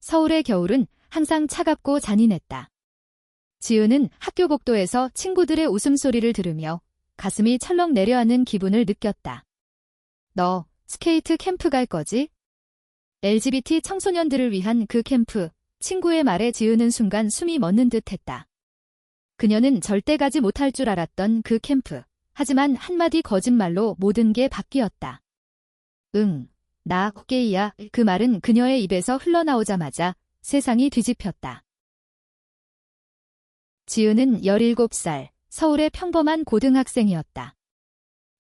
서울의 겨울은 항상 차갑고 잔인했다. 지은은 학교 복도에서 친구들의 웃음소리를 들으며 가슴이 철렁 내려앉는 기분을 느꼈다. 너 스케이트 캠프 갈 거지? LGBT 청소년들을 위한 그 캠프, 친구의 말에 지은은 순간 숨이 멎는 듯 했다. 그녀는 절대 가지 못할 줄 알았던 그 캠프. 하지만 한마디 거짓말로 모든 게 바뀌었다. 응, 나 게이야. 그 말은 그녀의 입에서 흘러나오자마자 세상이 뒤집혔다. 지은은 17살, 서울의 평범한 고등학생이었다.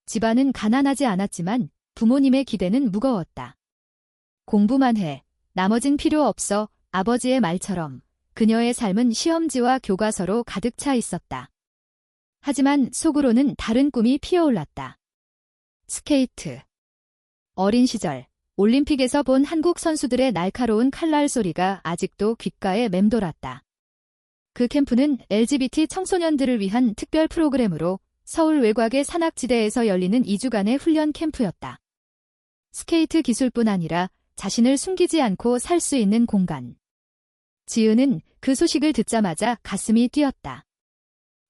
집안은 가난하지 않았지만 부모님의 기대는 무거웠다. 공부만 해, 나머진 필요 없어. 아버지의 말처럼 그녀의 삶은 시험지와 교과서로 가득 차 있었다. 하지만 속으로는 다른 꿈이 피어올랐다. 스케이트. 어린 시절, 올림픽에서 본 한국 선수들의 날카로운 칼날 소리가 아직도 귓가에 맴돌았다. 그 캠프는 LGBT 청소년들을 위한 특별 프로그램으로 서울 외곽의 산악지대에서 열리는 2주간의 훈련 캠프였다. 스케이트 기술뿐 아니라 자신을 숨기지 않고 살 수 있는 공간. 지은은 그 소식을 듣자마자 가슴이 뛰었다.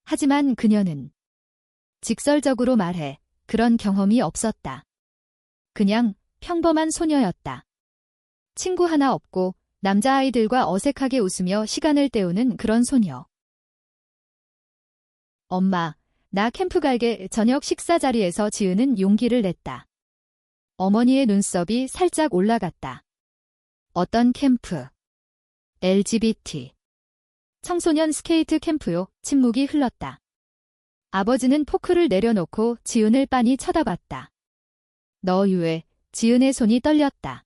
하지만 그녀는 직설적으로 말해 그런 경험이 없었다. 그냥 평범한 소녀였다. 친구 하나 없고 남자아이들과 어색하게 웃으며 시간을 때우는 그런 소녀. 엄마, 나 캠프 갈게. 저녁 식사 자리에서 지은은 용기를 냈다. 어머니의 눈썹이 살짝 올라갔다. 어떤 캠프? LGBT. 청소년 스케이트 캠프요. 침묵이 흘렀다. 아버지는 포크를 내려놓고 지은을 빤히 쳐다봤다. 너 유해. 지은의 손이 떨렸다.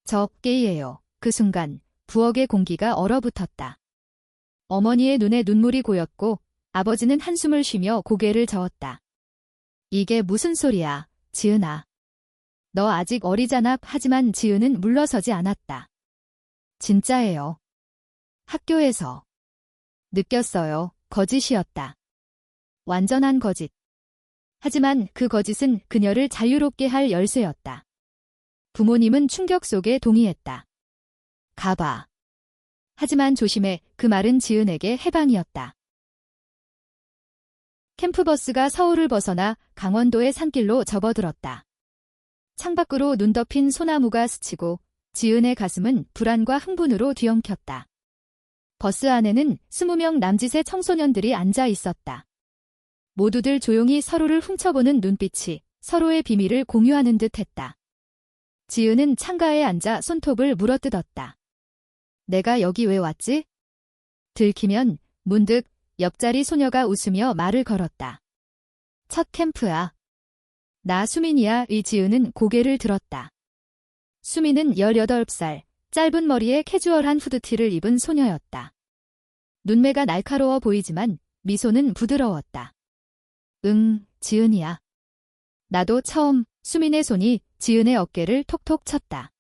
저 게이예요. 그 순간 부엌의 공기가 얼어붙었다. 어머니의 눈에 눈물이 고였고 아버지는 한숨을 쉬며 고개를 저었다. 이게 무슨 소리야, 지은아. 너 아직 어리잖아. 하지만 지은은 물러서지 않았다. 진짜예요. 학교에서 느꼈어요. 거짓이었다. 완전한 거짓. 하지만 그 거짓은 그녀를 자유롭게 할 열쇠였다. 부모님은 충격 속에 동의했다. 가봐. 하지만 조심해. 그 말은 지은에게 해방이었다. 캠프버스가 서울을 벗어나 강원도의 산길로 접어들었다. 창밖으로 눈 덮인 소나무가 스치고 지은의 가슴은 불안과 흥분으로 뒤엉켰다. 버스 안에는 20명 남짓의 청소년들이 앉아 있었다. 모두들 조용히 서로를 훔쳐보는 눈빛이 서로의 비밀을 공유하는 듯 했다. 지은은 창가에 앉아 손톱을 물어뜯었다. 내가 여기 왜 왔지? 들키면 문득 옆자리 소녀가 웃으며 말을 걸었다. 첫 캠프야. 나 수민이야. 지은은 고개를 들었다. 수민은 18살, 짧은 머리에 캐주얼한 후드티를 입은 소녀였다. 눈매가 날카로워 보이지만 미소는 부드러웠다. 응, 지은이야. 나도 처음. 수민의 손이 지은의 어깨를 톡톡 쳤다.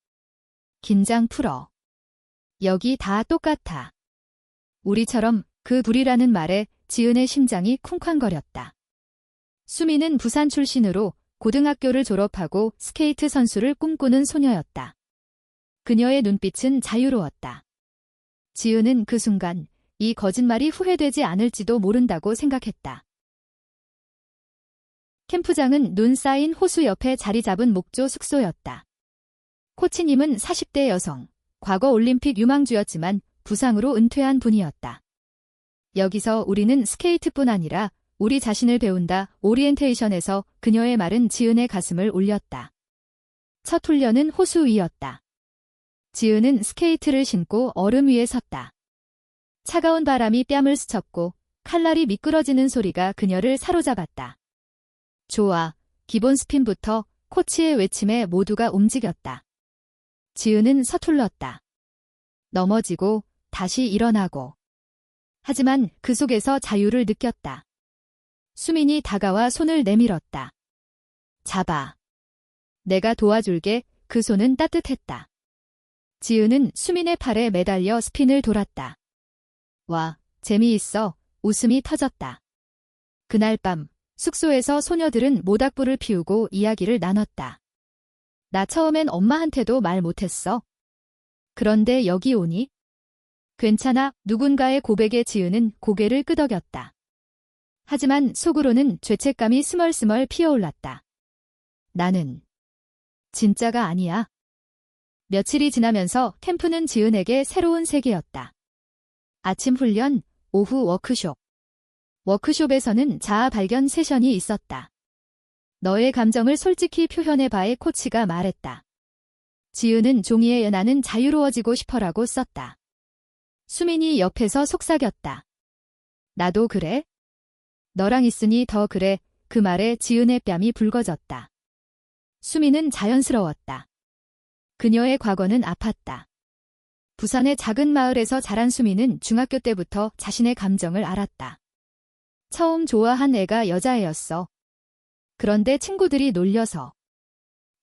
긴장 풀어. 여기 다 똑같아. 우리처럼. 그 둘이라는 말에 지은의 심장이 쿵쾅거렸다. 수민은 부산 출신으로 고등학교를 졸업하고 스케이트 선수를 꿈꾸는 소녀였다. 그녀의 눈빛은 자유로웠다. 지은은 그 순간 이 거짓말이 후회되지 않을지도 모른다고 생각했다. 캠프장은 눈 쌓인 호수 옆에 자리 잡은 목조 숙소였다. 코치님은 40대 여성, 과거 올림픽 유망주였지만 부상으로 은퇴한 분이었다. 여기서 우리는 스케이트뿐 아니라 우리 자신을 배운다. 오리엔테이션에서 그녀의 말은 지은의 가슴을 울렸다. 첫 훈련은 호수 위였다. 지은은 스케이트를 신고 얼음 위에 섰다. 차가운 바람이 뺨을 스쳤고 칼날이 미끄러지는 소리가 그녀를 사로잡았다. 좋아. 기본 스핀부터. 코치의 외침에 모두가 움직였다. 지은은 서툴렀다. 넘어지고 다시 일어나고. 하지만 그 속에서 자유를 느꼈다. 수민이 다가와 손을 내밀었다. 잡아. 내가 도와줄게. 그 손은 따뜻했다. 지은은 수민의 팔에 매달려 스핀을 돌았다. 와, 재미있어. 웃음이 터졌다. 그날 밤 숙소에서 소녀들은 모닥불을 피우고 이야기를 나눴다. 나 처음엔 엄마한테도 말 못했어. 그런데 여기 오니? 괜찮아. 누군가의 고백에 지은은 고개를 끄덕였다. 하지만 속으로는 죄책감이 스멀스멀 피어올랐다. 나는 진짜가 아니야. 며칠이 지나면서 캠프는 지은에게 새로운 세계였다. 아침 훈련, 오후 워크숍. 워크숍에서는 자아 발견 세션이 있었다. 너의 감정을 솔직히 표현해봐의 코치가 말했다. 지은은 종이에 나는 자유로워지고 싶어라고 썼다. 수민이 옆에서 속삭였다. 나도 그래? 너랑 있으니 더 그래. 그 말에 지은의 뺨이 붉어졌다. 수민은 자연스러웠다. 그녀의 과거는 아팠다. 부산의 작은 마을에서 자란 수민은 중학교 때부터 자신의 감정을 알았다. 처음 좋아한 애가 여자애였어. 그런데 친구들이 놀려서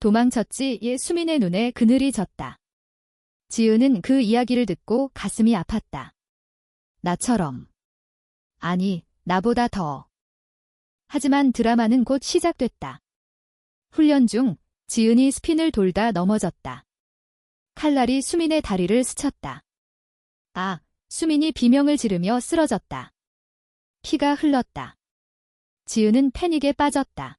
도망쳤지. 수민의 눈에 그늘이 졌다. 지은은 그 이야기를 듣고 가슴이 아팠다. 나처럼. 아니, 나보다 더. 하지만 드라마는 곧 시작됐다. 훈련 중 지은이 스핀을 돌다 넘어졌다. 칼날이 수민의 다리를 스쳤다. 아, 수민이 비명을 지르며 쓰러졌다. 피가 흘렀다. 지은은 패닉에 빠졌다.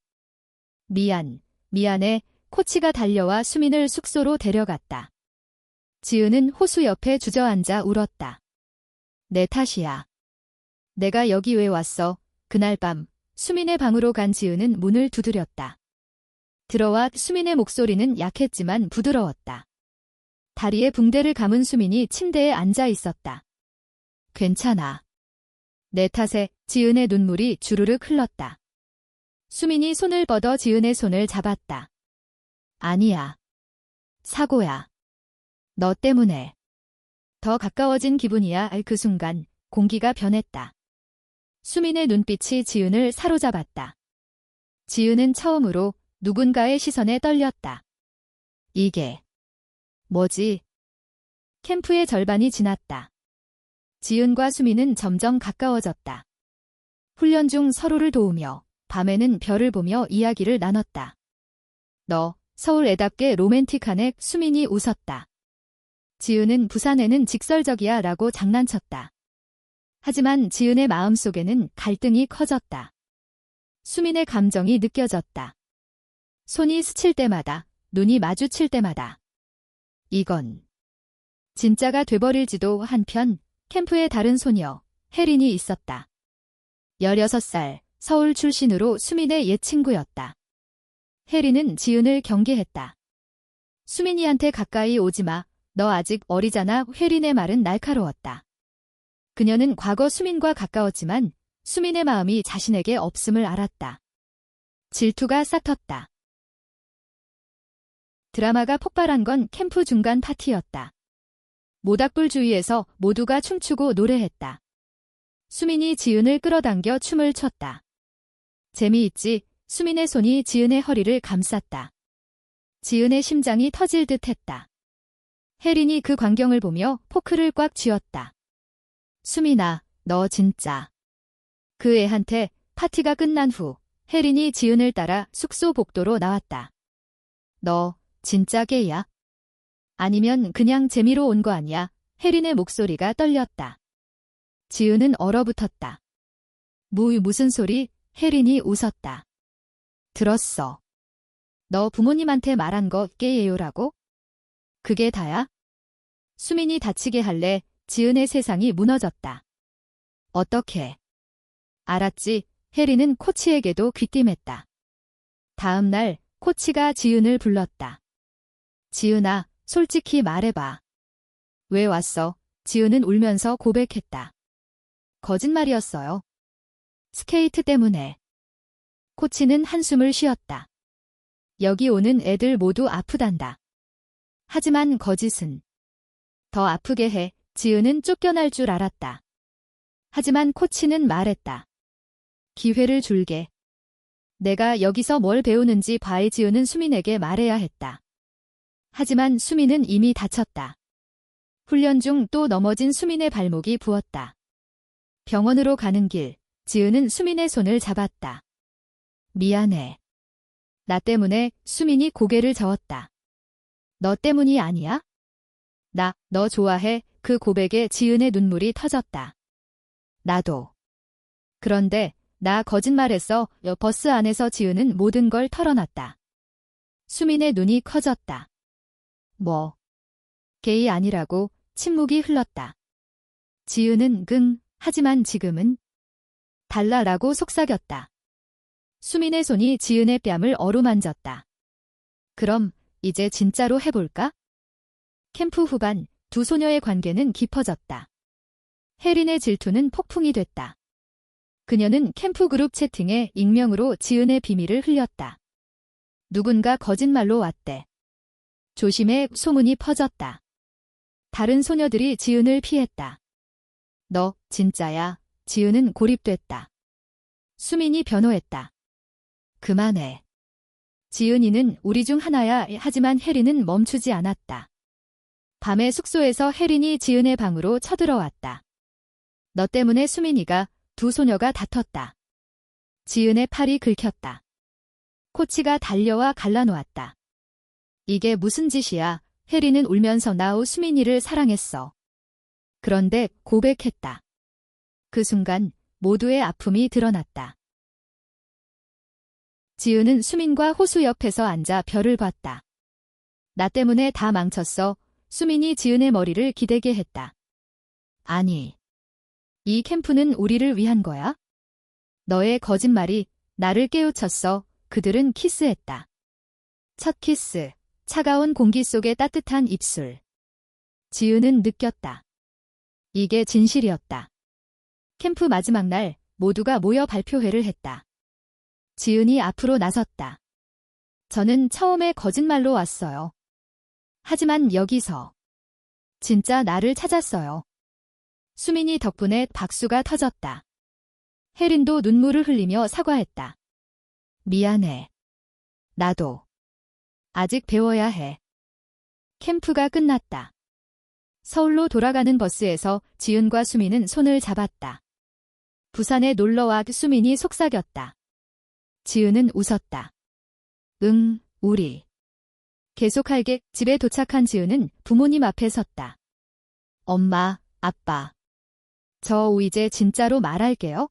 미안해. 코치가 달려와 수민을 숙소로 데려갔다. 지은은 호수 옆에 주저앉아 울었다. 내 탓이야. 내가 여기 왜 왔어? 그날 밤 수민의 방으로 간 지은은 문을 두드렸다. 들어와. 수민의 목소리는 약했지만 부드러웠다. 다리에 붕대를 감은 수민이 침대에 앉아 있었다. 괜찮아. 내 탓에. 지은의 눈물이 주르륵 흘렀다. 수민이 손을 뻗어 지은의 손을 잡았다. 아니야. 사고야. 너 때문에. 더 가까워진 기분이야. 그 순간 공기가 변했다. 수민의 눈빛이 지은을 사로잡았다. 지은은 처음으로 누군가의 시선에 떨렸다. 이게 뭐지? 캠프의 절반이 지났다. 지은과 수민은 점점 가까워졌다. 훈련 중 서로를 도우며 밤에는 별을 보며 이야기를 나눴다. 너 서울 애답게 로맨틱하네. 수민이 웃었다. 지은은 부산에는 직설적이야 라고 장난쳤다. 하지만 지은의 마음속에는 갈등이 커졌다. 수민의 감정이 느껴졌다. 손이 스칠 때마다, 눈이 마주칠 때마다. 이건 진짜가 돼버릴지도. 한편 캠프에 다른 소녀, 혜린이 있었다. 16살, 서울 출신으로 수민의 옛 친구였다. 혜린은 지은을 경계했다. 수민이한테 가까이 오지 마. 너 아직 어리잖아. 혜린의 말은 날카로웠다. 그녀는 과거 수민과 가까웠지만 수민의 마음이 자신에게 없음을 알았다. 질투가 싹텄다. 드라마가 폭발한 건 캠프 중간 파티였다. 모닥불 주위에서 모두가 춤추고 노래했다. 수민이 지은을 끌어당겨 춤을 췄다. 재미있지? 수민의 손이 지은의 허리를 감쌌다. 지은의 심장이 터질 듯 했다. 혜린이 그 광경을 보며 포크를 꽉 쥐었다. 수민아, 너 진짜. 그 애한테. 파티가 끝난 후 혜린이 지은을 따라 숙소 복도로 나왔다. 너 진짜 게이야? 아니면 그냥 재미로 온 거 아니야? 혜린의 목소리가 떨렸다. 지은은 얼어붙었다. 무슨 소리? 혜린이 웃었다. 들었어. 너 부모님한테 말한 거 게이예요라고? 그게 다야? 수민이 다치게 할래? 지은의 세상이 무너졌다. 어떻게? 알았지? 혜린은 코치에게도 귀띔했다. 다음 날 코치가 지은을 불렀다. 지은아, 솔직히 말해봐. 왜 왔어? 지은은 울면서 고백했다. 거짓말이었어요. 스케이트 때문에. 코치는 한숨을 쉬었다. 여기 오는 애들 모두 아프단다. 하지만 거짓은 더 아프게 해. 지은은 쫓겨날 줄 알았다. 하지만 코치는 말했다. 기회를 줄게. 내가 여기서 뭘 배우는지 봐에. 지은은 수민에게 말해야 했다. 하지만 수민은 이미 다쳤다. 훈련 중 또 넘어진 수민의 발목이 부었다. 병원으로 가는 길, 지은은 수민의 손을 잡았다. 미안해. 나 때문에. 수민이 고개를 저었다. 너 때문이 아니야? 나, 너 좋아해. 그 고백에 지은의 눈물이 터졌다. 나도. 그런데 나 거짓말했어. 버스 안에서 지은은 모든 걸 털어놨다. 수민의 눈이 커졌다. 뭐? 게이 아니라고. 침묵이 흘렀다. 지은은 하지만 지금은 달라라고 속삭였다. 수민의 손이 지은의 뺨을 어루만졌다. 그럼 이제 진짜로 해볼까? 캠프 후반 두 소녀의 관계는 깊어졌다. 혜린의 질투는 폭풍이 됐다. 그녀는 캠프 그룹 채팅에 익명으로 지은의 비밀을 흘렸다. 누군가 거짓말로 왔대. 조심해 소문이 퍼졌다. 다른 소녀들이 지은을 피했다. 너 진짜야. 지은은 고립됐다. 수민이 변호했다. 그만해. 지은이는 우리 중 하나야. 하지만 혜린은 멈추지 않았다. 밤에 숙소에서 혜린이 지은의 방으로 쳐들어왔다. 너 때문에 수민이가 두 소녀가 다퉜다. 지은의 팔이 긁혔다. 코치가 달려와 갈라놓았다. 이게 무슨 짓이야. 혜린은 울면서 나우 수민이를 사랑했어. 그런데 고백했다. 그 순간 모두의 아픔이 드러났다. 지은은 수민과 호수 옆에서 앉아 별을 봤다. 나 때문에 다 망쳤어. 수민이 지은의 머리를 기대게 했다. 아니. 이 캠프는 우리를 위한 거야? 너의 거짓말이 나를 깨우쳤어. 그들은 키스했다. 첫 키스. 차가운 공기 속의 따뜻한 입술. 지은은 느꼈다. 이게 진실이었다. 캠프 마지막 날 모두가 모여 발표회를 했다. 지은이 앞으로 나섰다. 저는 처음에 거짓말로 왔어요. 하지만 여기서 진짜 나를 찾았어요. 수민이 덕분에 박수가 터졌다. 혜린도 눈물을 흘리며 사과했다. 미안해. 나도. 아직 배워야 해. 캠프가 끝났다. 서울로 돌아가는 버스에서 지은과 수민은 손을 잡았다. 부산에 놀러와 수민이 속삭였다. 지은은 웃었다. 우리. 계속할게. 집에 도착한 지은은 부모님 앞에 섰다. 엄마, 아빠. 저 이제 진짜로 말할게요.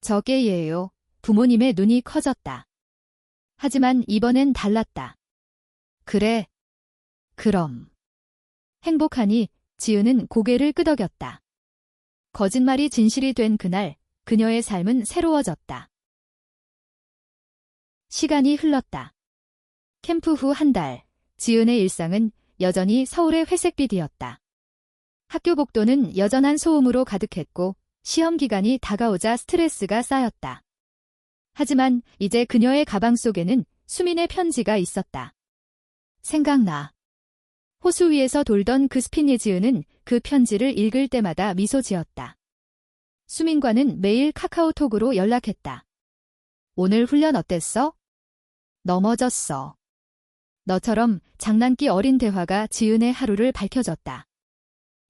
저 게이예요. 부모님의 눈이 커졌다. 하지만 이번엔 달랐다. 그래. 그럼. 행복하니 지은은 고개를 끄덕였다. 거짓말이 진실이 된 그날 그녀의 삶은 새로워졌다. 시간이 흘렀다. 캠프 후 한 달, 지은의 일상은 여전히 서울의 회색빛이었다. 학교 복도는 여전한 소음으로 가득했고 시험 기간이 다가오자 스트레스가 쌓였다. 하지만 이제 그녀의 가방 속에는 수민의 편지가 있었다. 생각나. 호수 위에서 돌던 그 스피니. 지은은 그 편지를 읽을 때마다 미소 지었다. 수민과는 매일 카카오톡으로 연락했다. 오늘 훈련 어땠어? 넘어졌어. 너처럼 장난기 어린 대화가 지은의 하루를 밝혀줬다.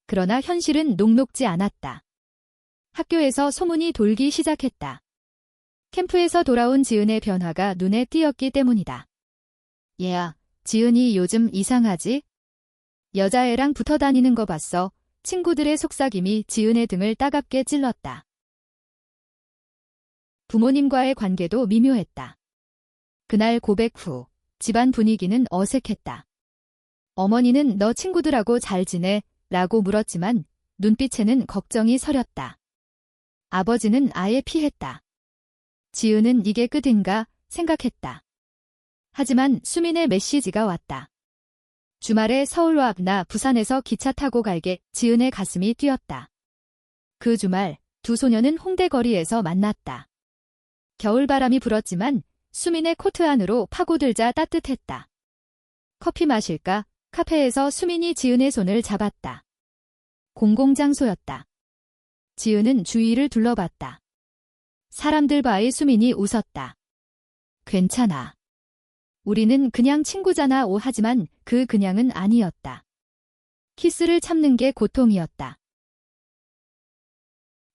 그러나 현실은 녹록지 않았다. 학교에서 소문이 돌기 시작했다. 캠프에서 돌아온 지은의 변화가 눈에 띄었기 때문이다. 얘야, 지은이 요즘 이상하지? 여자애랑 붙어 다니는 거 봤어. 친구들의 속삭임이 지은의 등을 따갑게 찔렀다. 부모님과의 관계도 미묘했다. 그날 고백 후 집안 분위기는 어색했다. 어머니는 너 친구들하고 잘 지내? 라고 물었지만 눈빛에는 걱정이 서렸다. 아버지는 아예 피했다. 지은은 이게 끝인가 생각했다. 하지만 수민의 메시지가 왔다. 주말에 서울와 나 부산에서 기차 타고 갈게. 지은의 가슴이 뛰었다. 그 주말 두 소녀는 홍대 거리에서 만났다. 겨울바람이 불었지만 수민의 코트 안으로 파고들자 따뜻했다. 커피 마실까? 카페에서 수민이 지은의 손을 잡았다. 공공장소였다. 지은은 주위를 둘러봤다. 사람들 바에 수민이 웃었다. 괜찮아. 우리는 그냥 친구잖아. 하지만 그 그냥은 아니었다. 키스를 참는 게 고통이었다.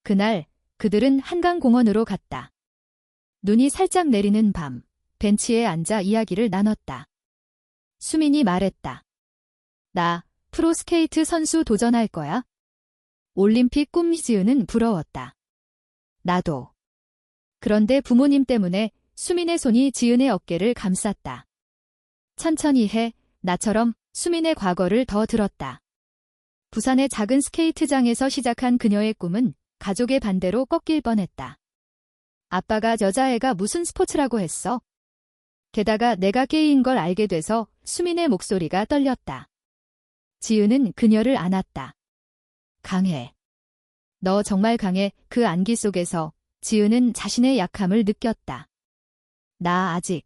그날 그들은 한강공원으로 갔다. 눈이 살짝 내리는 밤, 벤치에 앉아 이야기를 나눴다. 수민이 말했다. 나 프로스케이트 선수 도전할 거야? 올림픽 꿈 지은은 부러웠다. 나도. 그런데 부모님 때문에 수민의 손이 지은의 어깨를 감쌌다. 천천히 해. 나처럼 수민의 과거를 더 들었다. 부산의 작은 스케이트장에서 시작한 그녀의 꿈은 가족의 반대로 꺾일 뻔했다. 아빠가 여자애가 무슨 스포츠라고 했어? 게다가 내가 게이인 걸 알게 돼서 수민의 목소리가 떨렸다. 지은은 그녀를 안았다. 강해. 너 정말 강해. 그 안기 속에서 지은은 자신의 약함을 느꼈다. 나 아직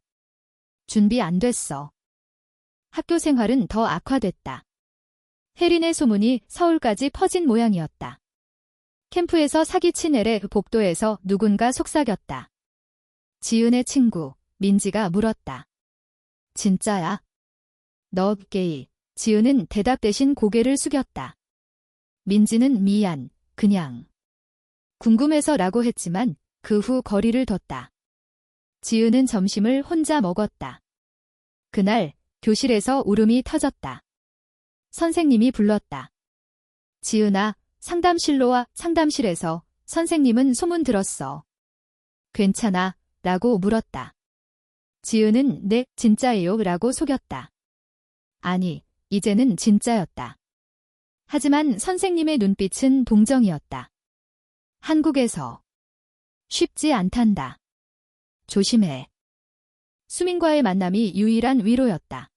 준비 안 됐어. 학교 생활은 더 악화됐다. 혜린의 소문이 서울까지 퍼진 모양이었다. 캠프에서 사기친 애래 복도에서 누군가 속삭였다. 지은의 친구 민지가 물었다. 진짜야? 너 게이. 지은은 대답 대신 고개를 숙였다. 민지는 미안, 그냥. 궁금해서라고 했지만 그 후 거리를 뒀다. 지은은 점심을 혼자 먹었다. 그날 교실에서 울음이 터졌다. 선생님이 불렀다. 지은아, 상담실로 와. 상담실에서 선생님은 소문 들었어. 괜찮아? 라고 물었다. 지은은 네, 진짜예요 라고 속였다. 아니, 이제는 진짜였다. 하지만 선생님의 눈빛은 동정이었다. 한국에서 쉽지 않단다. 조심해. 수민과의 만남이 유일한 위로였다.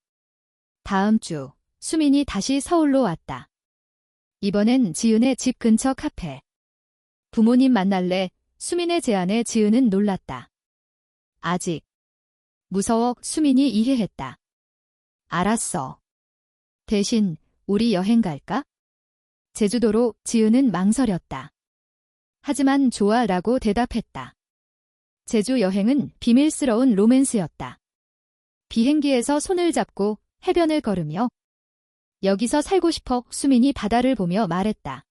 다음 주 수민이 다시 서울로 왔다. 이번엔 지은의 집 근처 카페. 부모님 만날래? 수민의 제안에 지은은 놀랐다. 아직. 무서워. 수민이 이해했다. 알았어. 대신 우리 여행 갈까? 제주도로. 지은은 망설였다. 하지만 좋아 라고 대답했다. 제주 여행은 비밀스러운 로맨스였다. 비행기에서 손을 잡고 해변을 걸으며 여기서 살고 싶어. 수민이 바다를 보며 말했다.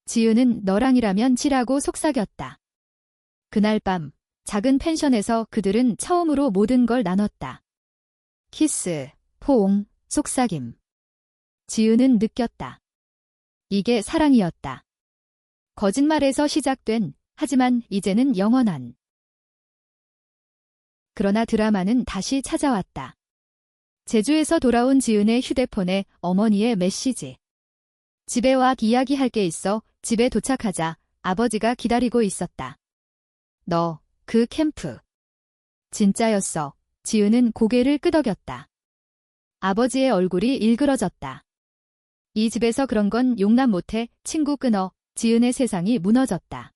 지은은 너랑이라면 지라고 속삭였다. 그날 밤 작은 펜션에서 그들은 처음으로 모든 걸 나눴다. 키스, 포옹, 속삭임. 지은은 느꼈다. 이게 사랑이었다. 거짓말에서 시작된, 하지만 이제는 영원한. 그러나 드라마는 다시 찾아왔다. 제주에서 돌아온 지은의 휴대폰에 어머니의 메시지. 집에 와. 이야기할 게 있어. 집에 도착하자 아버지가 기다리고 있었다. 너, 그 캠프. 진짜였어. 지은은 고개를 끄덕였다. 아버지의 얼굴이 일그러졌다. 이 집에서 그런 건 용납 못해. 친구 끊어. 지은의 세상이 무너졌다.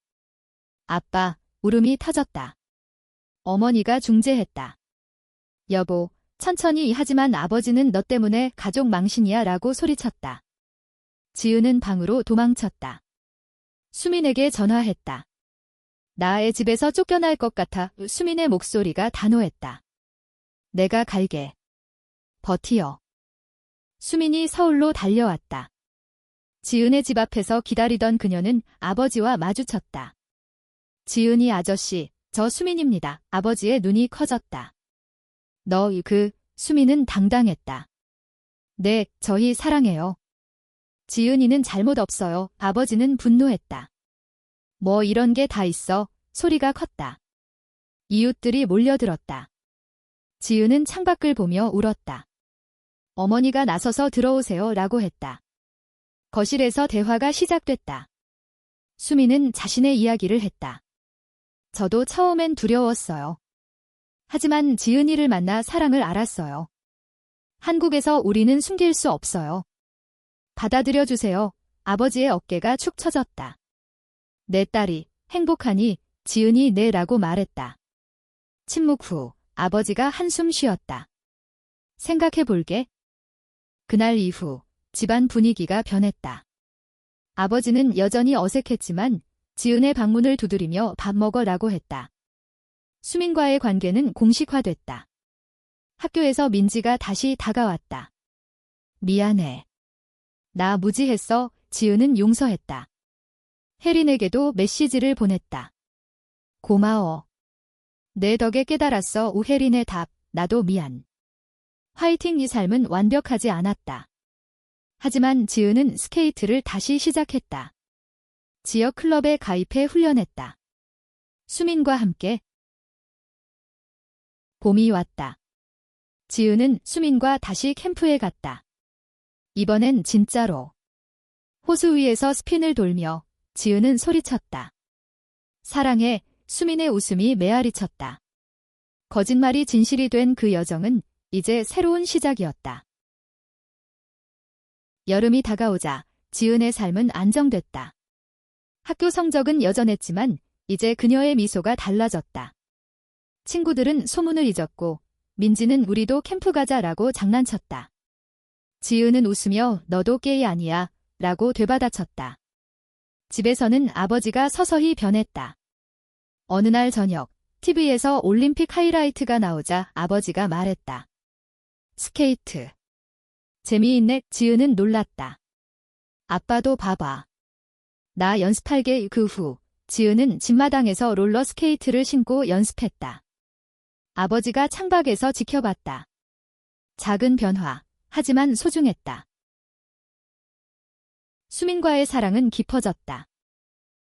아빠, 울음이 터졌다. 어머니가 중재했다. 여보, 천천히. 하지만 아버지는 너 때문에 가족 망신이야 라고 소리쳤다. 지은은 방으로 도망쳤다. 수민에게 전화했다. 나의 집에서 쫓겨날 것 같아. 수민의 목소리가 단호했다. 내가 갈게. 버티어. 수민이 서울로 달려왔다. 지은의 집 앞에서 기다리던 그녀는 아버지와 마주쳤다. 지은이 아저씨, 저 수민입니다. 아버지의 눈이 커졌다. 너, 수민은 당당했다. 네, 저희 사랑해요. 지은이는 잘못 없어요. 아버지는 분노했다. 뭐 이런 게 다 있어. 소리가 컸다. 이웃들이 몰려들었다. 지은은 창밖을 보며 울었다. 어머니가 나서서 들어오세요 라고 했다. 거실에서 대화가 시작됐다. 수민은 자신의 이야기를 했다. 저도 처음엔 두려웠어요. 하지만 지은이를 만나 사랑을 알았어요. 한국에서 우리는 숨길 수 없어요. 받아들여주세요. 아버지의 어깨가 축 처졌다. 내 딸이 행복하니? 지은이 네 라고 말했다. 침묵 후 아버지가 한숨 쉬었다. 생각해 볼게. 그날 이후 집안 분위기가 변했다. 아버지는 여전히 어색했지만 지은의 방문을 두드리며 밥 먹어라고 했다. 수민과의 관계는 공식화됐다. 학교에서 민지가 다시 다가왔다. 미안해. 나 무지했어. 지은은 용서했다. 혜린에게도 메시지를 보냈다. 고마워. 내 덕에 깨달았어. 우혜린의 답. 나도 미안. 화이팅. 이 삶은 완벽하지 않았다. 하지만 지은은 스케이트를 다시 시작했다. 지역 클럽에 가입해 훈련했다. 수민과 함께 봄이 왔다. 지은은 수민과 다시 캠프에 갔다. 이번엔 진짜로. 호수 위에서 스핀을 돌며 지은은 소리쳤다. 사랑해. 수민의 웃음이 메아리쳤다. 거짓말이 진실이 된 그 여정은 이제 새로운 시작이었다. 여름이 다가오자 지은의 삶은 안정됐다. 학교 성적은 여전했지만 이제 그녀의 미소가 달라졌다. 친구들은 소문을 잊었고 민지는 우리도 캠프 가자라고 장난쳤다. 지은은 웃으며 너도 게이 아니야 라고 되받아쳤다. 집에서는 아버지가 서서히 변했다. 어느 날 저녁 TV에서 올림픽 하이라이트가 나오자 아버지가 말했다. 스케이트. 재미있네. 지은은 놀랐다. 아빠도 봐봐. 나 연습할게. 그 후 지은은 집마당에서 롤러스케이트를 신고 연습했다. 아버지가 창밖에서 지켜봤다. 작은 변화, 하지만 소중했다. 수민과의 사랑은 깊어졌다.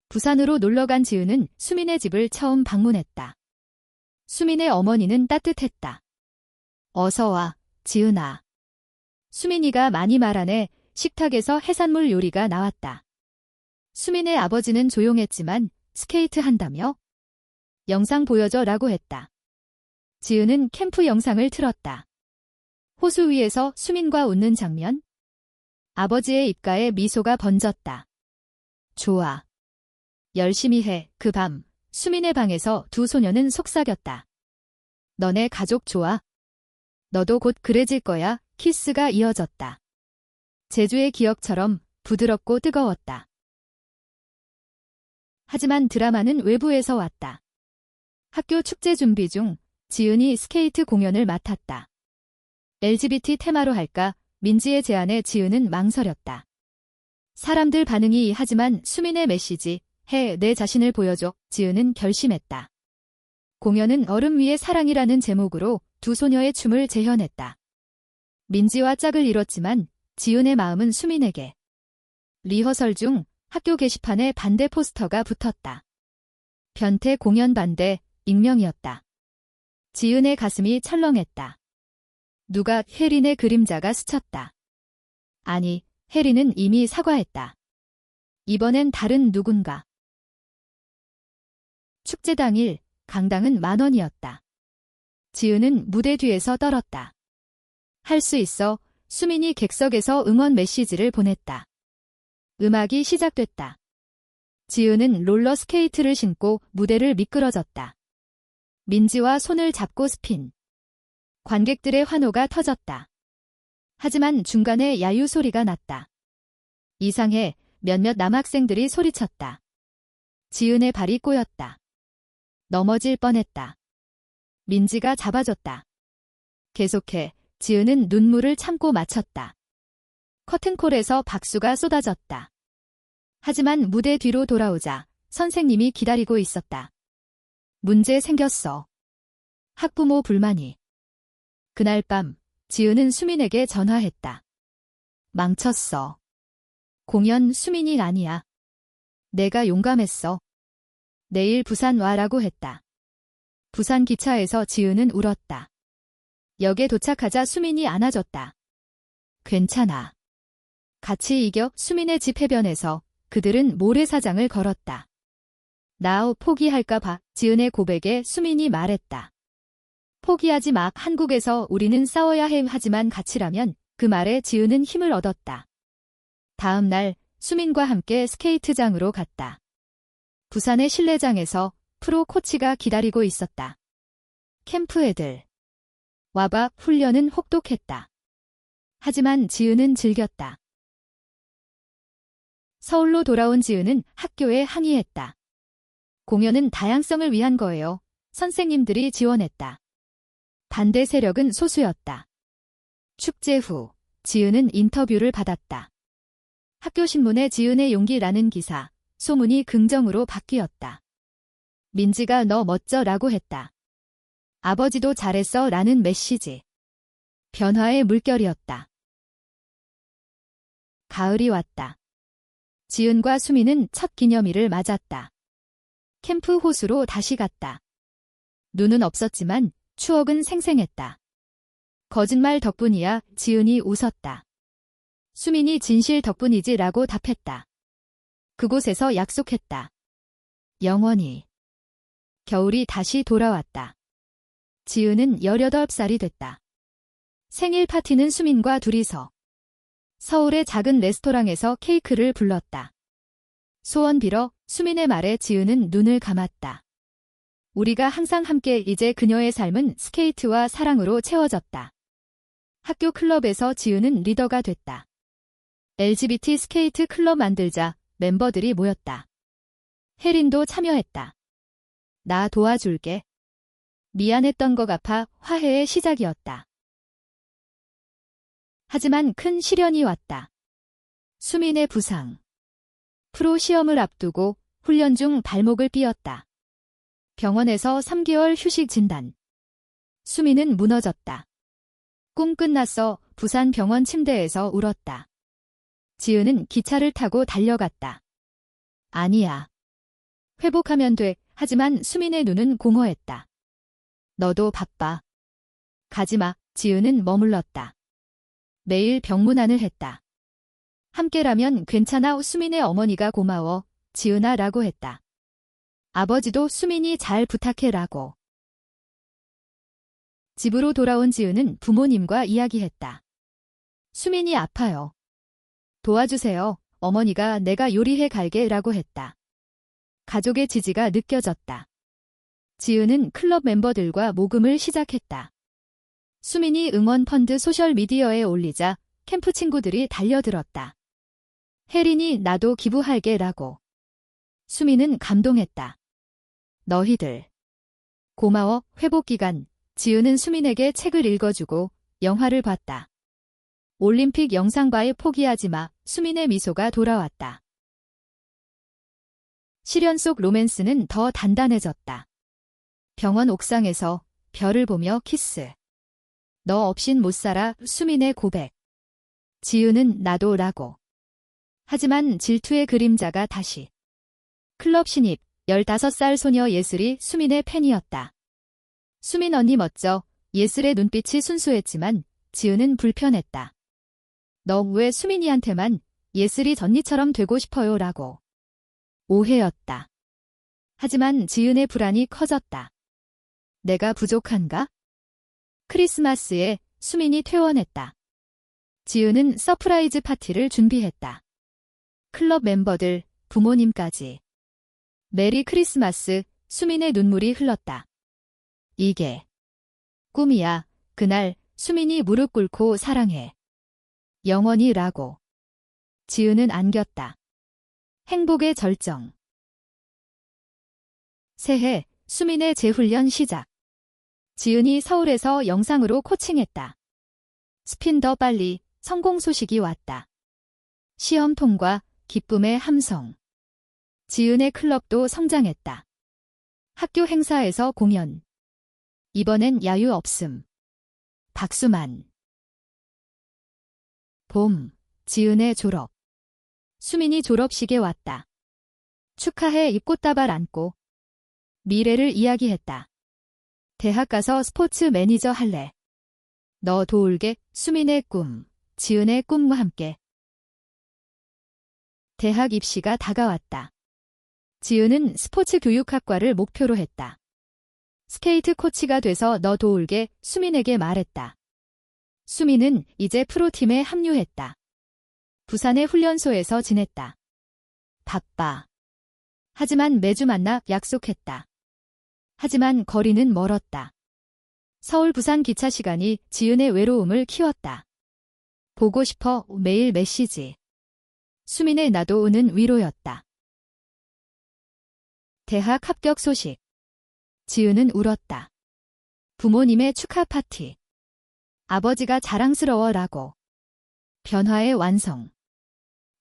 부산으로 놀러간 지은은 수민의 집을 처음 방문했다. 수민의 어머니는 따뜻했다. 어서 와, 지은아. 수민이가 많이 말하네. 식탁에서 해산물 요리가 나왔다. 수민의 아버지는 조용했지만 스케이트 한다며? 영상 보여줘라고 했다. 지은은 캠프 영상을 틀었다. 호수 위에서 수민과 웃는 장면? 아버지의 입가에 미소가 번졌다. 좋아. 열심히 해. 그 밤, 수민의 방에서 두 소녀는 속삭였다. 너네 가족 좋아? 너도 곧 그래질 거야. 키스가 이어졌다. 제주의 기억처럼 부드럽고 뜨거웠다. 하지만 드라마는 외부에서 왔다. 학교 축제 준비 중 지은이 스케이트 공연을 맡았다. LGBT 테마로 할까? 민지의 제안에 지은은 망설였다. 사람들 반응이 하지만 수민의 메시지, 해 내 자신을 보여줘. 지은은 결심했다. 공연은 얼음 위의 사랑이라는 제목으로 두 소녀의 춤을 재현했다. 민지와 짝을 이뤘지만 지은의 마음은 수민에게. 리허설 중 학교 게시판에 반대 포스터가 붙었다. 변태 공연 반대, 익명이었다. 지은의 가슴이 철렁했다. 누가 혜린의 그림자가 스쳤다. 아니, 혜린은 이미 사과했다. 이번엔 다른 누군가. 축제 당일, 강당은 10,000원이었다. 지은은 무대 뒤에서 떨었다. 할 수 있어. 수민이 객석에서 응원 메시지를 보냈다. 음악이 시작됐다. 지은은 롤러스케이트를 신고 무대를 미끄러졌다. 민지와 손을 잡고 스핀. 관객들의 환호가 터졌다. 하지만 중간에 야유 소리가 났다. 이상해. 몇몇 남학생들이 소리쳤다. 지은의 발이 꼬였다. 넘어질 뻔했다. 민지가 잡아줬다. 계속해. 지은은 눈물을 참고 마쳤다. 커튼콜에서 박수가 쏟아졌다. 하지만 무대 뒤로 돌아오자 선생님이 기다리고 있었다. 문제 생겼어. 학부모 불만이. 그날 밤 지은은 수민에게 전화했다. 망쳤어. 공연 수민이 아니야. 내가 용감했어. 내일 부산 와라고 했다. 부산 기차에서 지은은 울었다. 역에 도착하자 수민이 안아줬다. 괜찮아. 같이 이겨. 수민의 집 해변에서 그들은 모래사장을 걸었다. 나 포기할까 봐. 지은의 고백에 수민이 말했다. 포기하지 마. 한국에서 우리는 싸워야 해. 하지만 같이라면. 그 말에 지은은 힘을 얻었다. 다음 날 수민과 함께 스케이트장으로 갔다. 부산의 실내장에서 프로 코치가 기다리고 있었다. 캠프 애들. 와봐. 훈련은 혹독했다. 하지만 지은은 즐겼다. 서울로 돌아온 지은은 학교에 항의했다. 공연은 다양성을 위한 거예요. 선생님들이 지원했다. 반대 세력은 소수였다. 축제 후 지은은 인터뷰를 받았다. 학교 신문에 지은의 용기라는 기사, 소문이 긍정으로 바뀌었다. 민지가 너 멋져라고 했다. 아버지도 잘했어 라는 메시지. 변화의 물결이었다. 가을이 왔다. 지은과 수미는 첫 기념일을 맞았다. 캠프 호수로 다시 갔다. 눈은 없었지만 추억은 생생했다. 거짓말 덕분이야. 지은이 웃었다. 수민이 진실 덕분이지라고 답했다. 그곳에서 약속했다. 영원히. 겨울이 다시 돌아왔다. 지은은 18살이 됐다. 생일 파티는 수민과 둘이서 서울의 작은 레스토랑에서 케이크를 불렀다. 소원 빌어 수민의 말에 지은은 눈을 감았다. 우리가 항상 함께. 이제 그녀의 삶은 스케이트와 사랑으로 채워졌다. 학교 클럽에서 지은은 리더가 됐다. LGBT 스케이트 클럽 만들자 멤버들이 모였다. 혜린도 참여했다. 나 도와줄게. 미안했던 것 같아. 화해의 시작이었다. 하지만 큰 시련이 왔다. 수민의 부상. 프로 시험을 앞두고 훈련 중 발목을 삐었다. 병원에서 3개월 휴식 진단. 수민은 무너졌다. 꿈 끝났어. 부산 병원 침대에서 울었다. 지은은 기차를 타고 달려갔다. 아니야. 회복하면 돼. 하지만 수민의 눈은 공허했다. 너도 바빠. 가지마. 지은은 머물렀다. 매일 병문안을 했다. 함께라면 괜찮아. 수민의 어머니가 고마워. 지은아 라고 했다. 아버지도 수민이 잘 부탁해라고. 집으로 돌아온 지은은 부모님과 이야기했다. 수민이 아파요. 도와주세요. 어머니가 내가 요리해 갈게 라고 했다. 가족의 지지가 느껴졌다. 지은은 클럽 멤버들과 모금을 시작했다. 수민이 응원 펀드 소셜미디어에 올리자 캠프 친구들이 달려들었다. 혜린이 나도 기부할게 라고. 수민은 감동했다. 너희들. 고마워. 회복 기간. 지은은 수민에게 책을 읽어주고 영화를 봤다. 올림픽 영상과에 포기하지 마. 수민의 미소가 돌아왔다. 시련 속 로맨스는 더 단단해졌다. 병원 옥상에서 별을 보며 키스. 너 없인 못 살아. 수민의 고백. 지은은 나도 라고. 하지만 질투의 그림자가 다시. 클럽 신입 15살 소녀 예슬이 수민의 팬이었다. 수민 언니 멋져. 예슬의 눈빛이 순수했지만 지은은 불편했다. 너 왜 수민이한테만 예슬이 전니처럼 되고 싶어요 라고. 오해였다. 하지만 지은의 불안이 커졌다. 내가 부족한가? 크리스마스에 수민이 퇴원했다. 지은은 서프라이즈 파티를 준비했다. 클럽 멤버들, 부모님까지. 메리 크리스마스. 수민의 눈물이 흘렀다. 이게 꿈이야. 그날 수민이 무릎 꿇고 사랑해. 영원히 라고. 지은은 안겼다. 행복의 절정. 새해 수민의 재훈련 시작. 지은이 서울에서 영상으로 코칭했다. 스핀 더 빨리. 성공 소식이 왔다. 시험 통과. 기쁨의 함성. 지은의 클럽도 성장했다. 학교 행사에서 공연. 이번엔 야유 없음. 박수만. 봄. 지은의 졸업. 수민이 졸업식에 왔다. 축하해. 입꽃다발 안고. 미래를 이야기했다. 대학 가서 스포츠 매니저 할래. 너 도울게. 수민의 꿈. 지은의 꿈과 함께. 대학 입시가 다가왔다. 지은은 스포츠 교육학과를 목표로 했다. 스케이트 코치가 돼서 너 도울게. 수민에게 말했다. 수민은 이제 프로팀에 합류했다. 부산의 훈련소에서 지냈다. 바빠. 하지만 매주 만나 약속했다. 하지만 거리는 멀었다. 서울 부산 기차 시간이 지은의 외로움을 키웠다. 보고 싶어. 매일 메시지. 수민의 나도 오는 위로였다. 대학 합격 소식. 지은은 울었다. 부모님의 축하 파티. 아버지가 자랑스러워라고. 변화의 완성.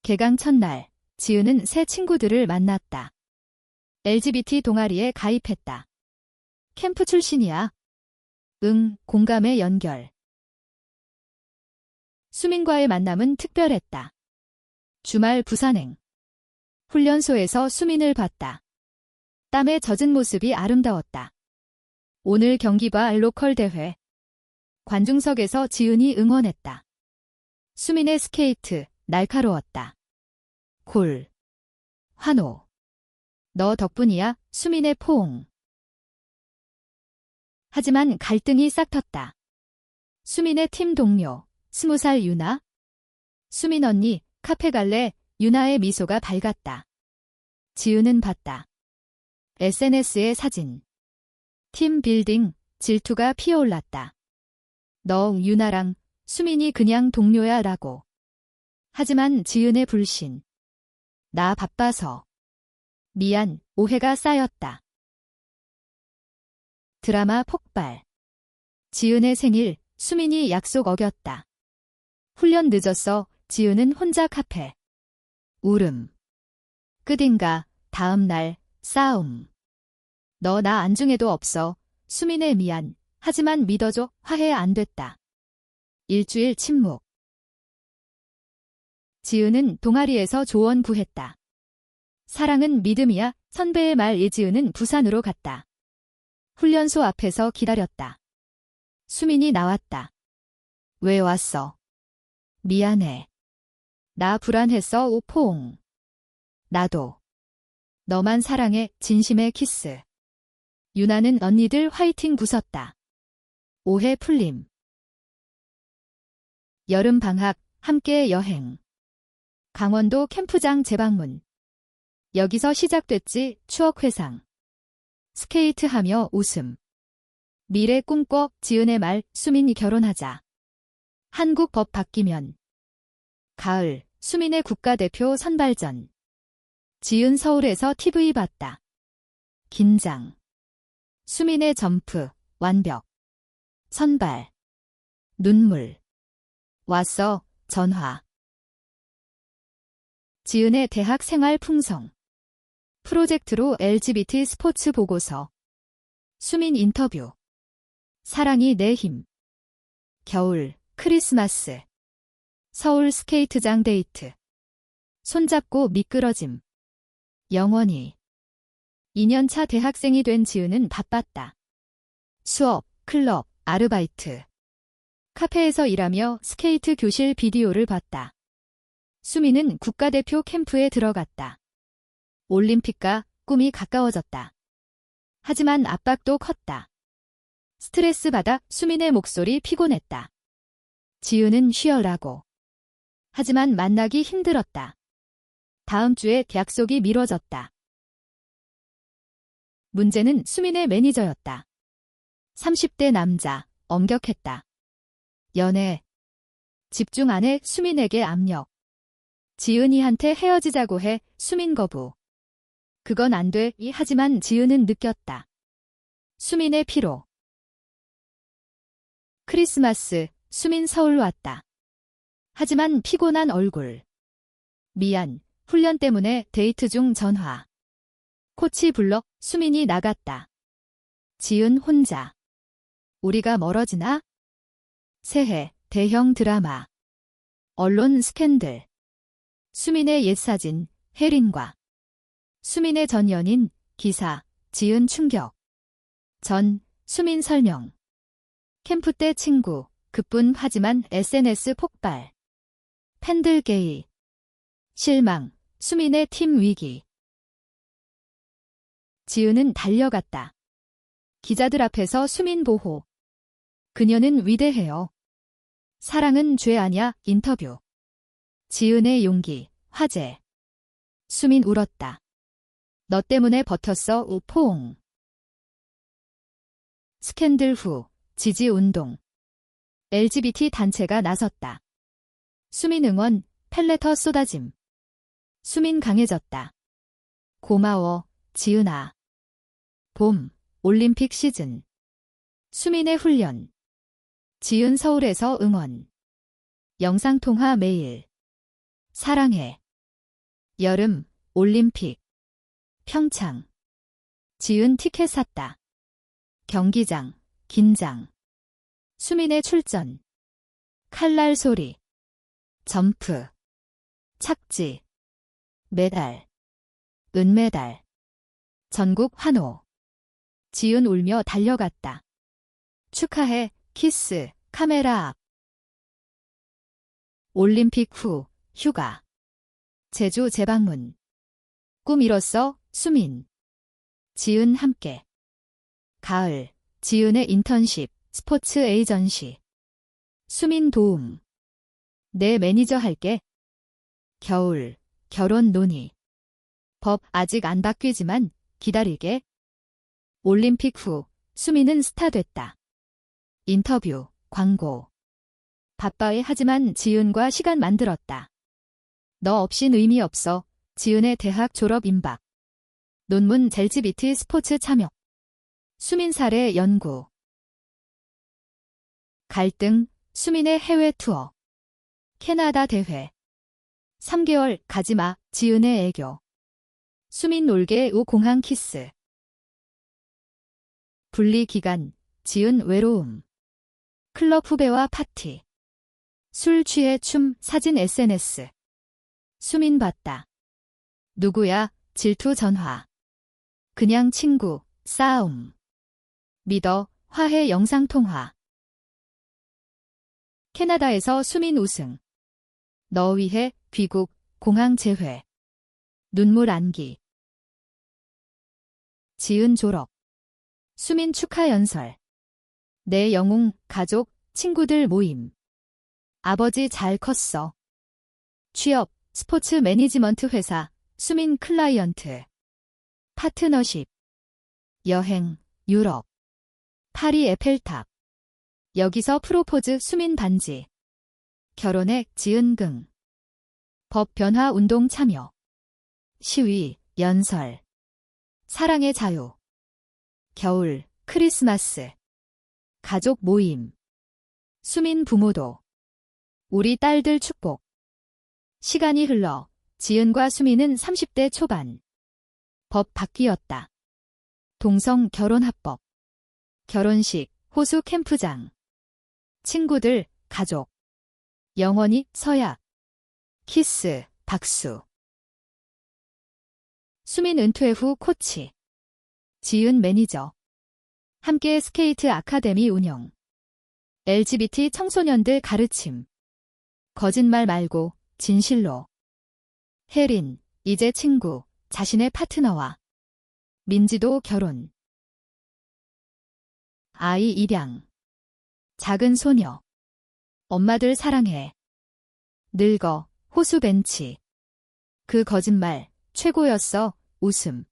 개강 첫날, 지은은 새 친구들을 만났다. LGBT 동아리에 가입했다. 캠프 출신이야. 응, 공감의 연결. 수민과의 만남은 특별했다. 주말 부산행. 훈련소에서 수민을 봤다. 땀에 젖은 모습이 아름다웠다. 오늘 경기 봐 로컬 대회. 관중석에서 지은이 응원했다. 수민의 스케이트, 날카로웠다. 골. 환호. 너 덕분이야, 수민의 포옹. 하지만 갈등이 싹 텄다. 수민의 팀 동료, 20살 유나. 수민 언니, 카페 갈래? 유나의 미소가 밝았다. 지은은 봤다. SNS의 사진. 팀 빌딩, 질투가 피어올랐다. 너 유나랑 수민이 그냥 동료야 라고. 하지만 지은의 불신. 나 바빠서. 미안, 오해가 쌓였다. 드라마 폭발. 지은의 생일, 수민이 약속 어겼다. 훈련 늦었어, 지은은 혼자 카페. 울음. 끝인가, 다음 날, 싸움. 너 나 안중에도 없어. 수민의 미안. 하지만 믿어줘, 화해 안 됐다. 일주일 침묵. 지은은 동아리에서 조언 구했다. 사랑은 믿음이야. 선배의 말 이지은은 부산으로 갔다. 훈련소 앞에서 기다렸다. 수민이 나왔다. 왜 왔어? 미안해. 나 불안했어. 오포옹. 나도. 너만 사랑해. 진심의 키스. 유나는 언니들 화이팅 부쉈다. 오해 풀림. 여름 방학, 함께 여행. 강원도 캠프장 재방문. 여기서 시작됐지, 추억 회상. 스케이트하며 웃음. 미래 꿈꿔, 지은의 말, 수민이 결혼하자. 한국 법 바뀌면. 가을, 수민의 국가대표 선발전. 지은 서울에서 TV 봤다. 긴장. 수민의 점프, 완벽. 선발. 눈물. 왔어, 전화. 지은의 대학 생활 풍성. 프로젝트로 LGBT 스포츠 보고서. 수민 인터뷰. 사랑이 내 힘. 겨울, 크리스마스. 서울 스케이트장 데이트. 손잡고 미끄러짐. 영원히. 2년차 대학생이 된 지은은 바빴다. 수업, 클럽, 아르바이트. 카페에서 일하며 스케이트 교실 비디오를 봤다. 수민은 국가대표 캠프에 들어갔다. 올림픽과 꿈이 가까워졌다. 하지만 압박도 컸다. 스트레스 받아 수민의 목소리 피곤했다. 지은은 쉬어라고. 하지만 만나기 힘들었다. 다음 주에 약속이 미뤄졌다. 문제는 수민의 매니저였다. 30대 남자, 엄격했다. 연애. 집중 안 해. 수민에게 압력. 지은이한테 헤어지자고 해. 수민 거부. 그건 안 돼. 하지만 지은은 느꼈다. 수민의 피로. 크리스마스, 수민 서울 왔다. 하지만 피곤한 얼굴. 미안, 훈련 때문에 데이트 중 전화. 코치 불러, 수민이 나갔다. 지은 혼자. 우리가 멀어지나? 새해, 대형 드라마. 언론 스캔들. 수민의 옛사진, 혜린과. 수민의 전 연인, 기사, 지은 충격. 전, 수민 설명. 캠프 때 친구, 급분 하지만 SNS 폭발. 팬들 게이. 실망, 수민의 팀 위기. 지은은 달려갔다. 기자들 앞에서 수민 보호. 그녀는 위대해요. 사랑은 죄 아냐. 인터뷰. 지은의 용기, 화제. 수민 울었다. 너 때문에 버텼어. 우포옹. 스캔들 후, 지지운동. LGBT 단체가 나섰다. 수민 응원, 펠레터 쏟아짐. 수민 강해졌다. 고마워, 지은아. 봄, 올림픽 시즌. 수민의 훈련. 지은 서울에서 응원. 영상통화 매일. 사랑해. 여름, 올림픽. 평창. 지은 티켓 샀다. 경기장, 긴장. 수민의 출전. 칼날 소리. 점프. 착지, 메달, 은메달, 전국 환호. 지은 울며 달려갔다. 축하해, 키스, 카메라 앞. 올림픽 후, 휴가. 제주 재방문. 꿈 이뤘어, 수민. 지은 함께. 가을, 지은의 인턴십, 스포츠 에이전시. 수민 도움. 내 매니저 할게. 겨울, 결혼 논의. 법 아직 안 바뀌지만 기다리게. 올림픽 후, 수민은 스타 됐다. 인터뷰, 광고. 바빠해 하지만 지은과 시간 만들었다. 너 없인 의미 없어. 지은의 대학 졸업 임박. 논문 젤지비티 스포츠 참여. 수민 사례 연구. 갈등, 수민의 해외 투어. 캐나다 대회. 3개월 가지마, 지은의 애교. 수민 놀게 우 공항 키스. 분리 기간, 지은 외로움. 클럽 후배와 파티. 술 취해 춤, 사진 SNS. 수민 봤다. 누구야, 질투 전화. 그냥 친구, 싸움. 믿어, 화해 영상통화. 캐나다에서 수민 우승. 너 위해, 귀국, 공항 재회. 눈물 안기. 지은 졸업. 수민 축하 연설. 내 영웅, 가족, 친구들 모임. 아버지 잘 컸어. 취업, 스포츠 매니지먼트 회사, 수민 클라이언트. 파트너십. 여행, 유럽. 파리 에펠탑. 여기서 프로포즈 수민 반지. 결혼액 지은긍. 법 변화 운동 참여. 시위, 연설. 사랑의 자유. 겨울, 크리스마스. 가족 모임. 수민 부모도. 우리 딸들 축복. 시간이 흘러 지은과 수민은 30대 초반. 법 바뀌었다. 동성 결혼합법. 결혼식, 호수 캠프장. 친구들, 가족. 영원히 서약. 키스, 박수. 수민 은퇴 후 코치. 지은 매니저. 함께 스케이트 아카데미 운영. LGBT 청소년들 가르침. 거짓말 말고 진실로. 혜린, 이제 친구, 자신의 파트너와. 민지도 결혼. 아이 입양. 작은 소녀. 엄마들 사랑해. 늙어, 호수 벤치. 그 거짓말, 최고였어, 웃음.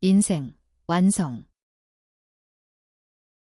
인생, 완성.